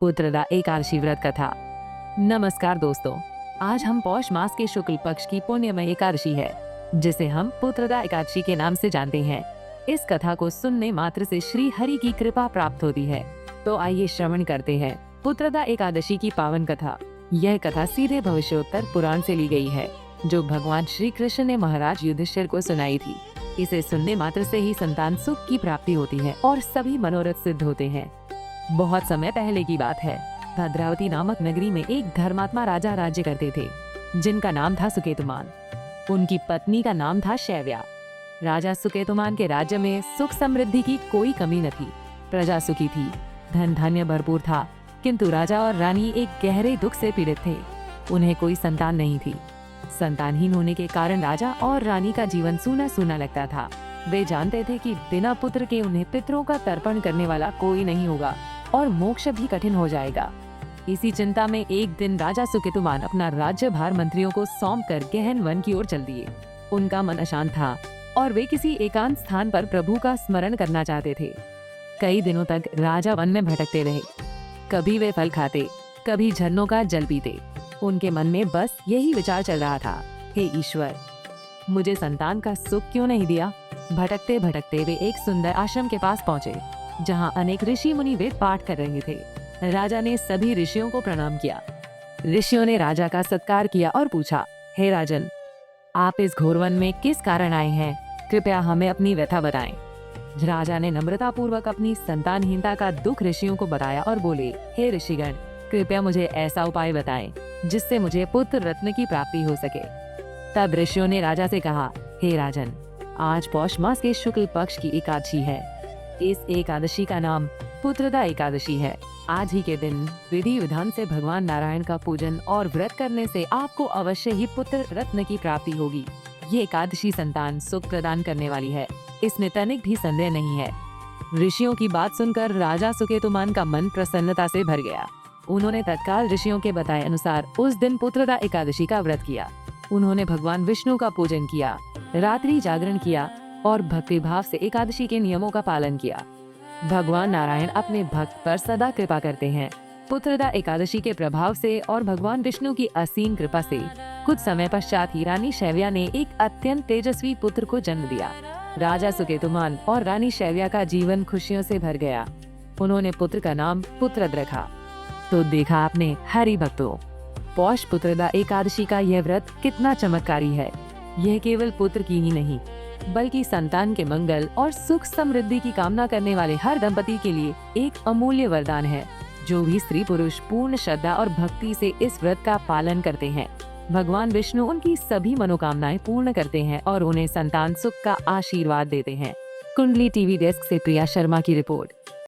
पुत्रदा एकादशी व्रत कथा। नमस्कार दोस्तों, आज हम पौष मास के शुक्ल पक्ष की पुण्यमय एकादशी है, जिसे हम पुत्रदा एकादशी के नाम से जानते हैं। इस कथा को सुनने मात्र से श्री हरि की कृपा प्राप्त होती है। तो आइए श्रवण करते हैं पुत्रदा एकादशी की पावन कथा। यह कथा सीधे भविष्योत्तर पुराण से ली गई है, जो भगवान श्री कृष्ण ने महाराज युधिष्ठिर को सुनाई थी। इसे सुनने मात्र से ही संतान सुख की प्राप्ति होती है और सभी मनोरथ सिद्ध होते हैं। बहुत समय पहले की बात है। भद्रावती नामक नगरी में एक धर्मात्मा राजा राज्य करते थे, जिनका नाम था सुकेतुमान। उनकी पत्नी का नाम था शैव्या। राजा सुकेतुमान के राज्य में सुख समृद्धि की कोई कमी न थी। प्रजा सुखी थी, धन धान्य भरपूर था, किंतु राजा और रानी एक गहरे दुख से पीड़ित थे। उन्हें कोई संतान नहीं थी। संतानहीन होने के कारण राजा और रानी का जीवन सूना सूना लगता था। वे जानते थे कि बिना पुत्र के उन्हें पितरों का तर्पण करने वाला कोई नहीं होगा और मोक्ष भी कठिन हो जाएगा। इसी चिंता में एक दिन राजा सुकेतुमान अपना राज्यभार मंत्रियों को सौंपकर गहन वन की ओर चल दिए। उनका मन अशांत था और वे किसी एकांत स्थान पर प्रभु का स्मरण करना चाहते थे। कई दिनों तक राजा वन में भटकते रहे। कभी वे फल खाते, कभी झरनों का जल पीते। उनके मन में बस यही विचार चल रहा था, हे ईश्वर, मुझे संतान का सुख क्यों नहीं दिया। भटकते भटकते वे एक सुंदर आश्रम के पास पहुँचे, जहाँ अनेक ऋषि मुनि वेद पाठ कर रहे थे। राजा ने सभी ऋषियों को प्रणाम किया। ऋषियों ने राजा का सत्कार किया और पूछा, हे राजन, आप इस घोर वन में किस कारण आए हैं? कृपया हमें अपनी व्यथा बताएं। राजा ने नम्रता पूर्वक अपनी संतानहीनता का दुख ऋषियों को बताया और बोले, हे ऋषिगण, कृपया मुझे ऐसा उपाय बताएं जिससे मुझे पुत्र रत्न की प्राप्ति हो सके। तब ऋषियों ने राजा से कहा, हे राजन, आज पौष मास के शुक्ल पक्ष की एकादशी है। इस एकादशी का नाम पुत्रदा एकादशी है। आज ही के दिन विधि विधान से भगवान नारायण का पूजन और व्रत करने से आपको अवश्य ही पुत्र रत्न की प्राप्ति होगी। ये एकादशी संतान सुख प्रदान करने वाली है, इसमें तनिक भी संदेह नहीं है। ऋषियों की बात सुनकर राजा सुकेतुमान का मन प्रसन्नता से भर गया। उन्होंने तत्काल ऋषियों के बताए अनुसार उस दिन पुत्रदा एकादशी का व्रत किया। उन्होंने भगवान विष्णु का पूजन किया, रात्रि जागरण किया और भक्ति भाव से एकादशी के नियमों का पालन किया। भगवान नारायण अपने भक्त पर सदा कृपा करते हैं। पुत्रदा एकादशी के प्रभाव से और भगवान विष्णु की असीम कृपा से कुछ समय पश्चात ही रानी शैव्या ने एक अत्यंत तेजस्वी पुत्र को जन्म दिया। राजा सुकेतुमान और रानी शैव्या का जीवन खुशियों से भर गया। उन्होंने पुत्र का नाम पुत्रद रखा। तो देखा आपने हरि भक्तों, पौष पुत्रदा एकादशी का यह व्रत कितना चमत्कारी है। यह केवल पुत्र की ही नहीं, बल्कि संतान के मंगल और सुख समृद्धि की कामना करने वाले हर दंपति के लिए एक अमूल्य वरदान है। जो भी स्त्री पुरुष पूर्ण श्रद्धा और भक्ति से इस व्रत का पालन करते हैं, भगवान विष्णु उनकी सभी मनोकामनाएं पूर्ण करते हैं और उन्हें संतान सुख का आशीर्वाद देते हैं। कुंडली टीवी डेस्क से प्रिया शर्मा की रिपोर्ट।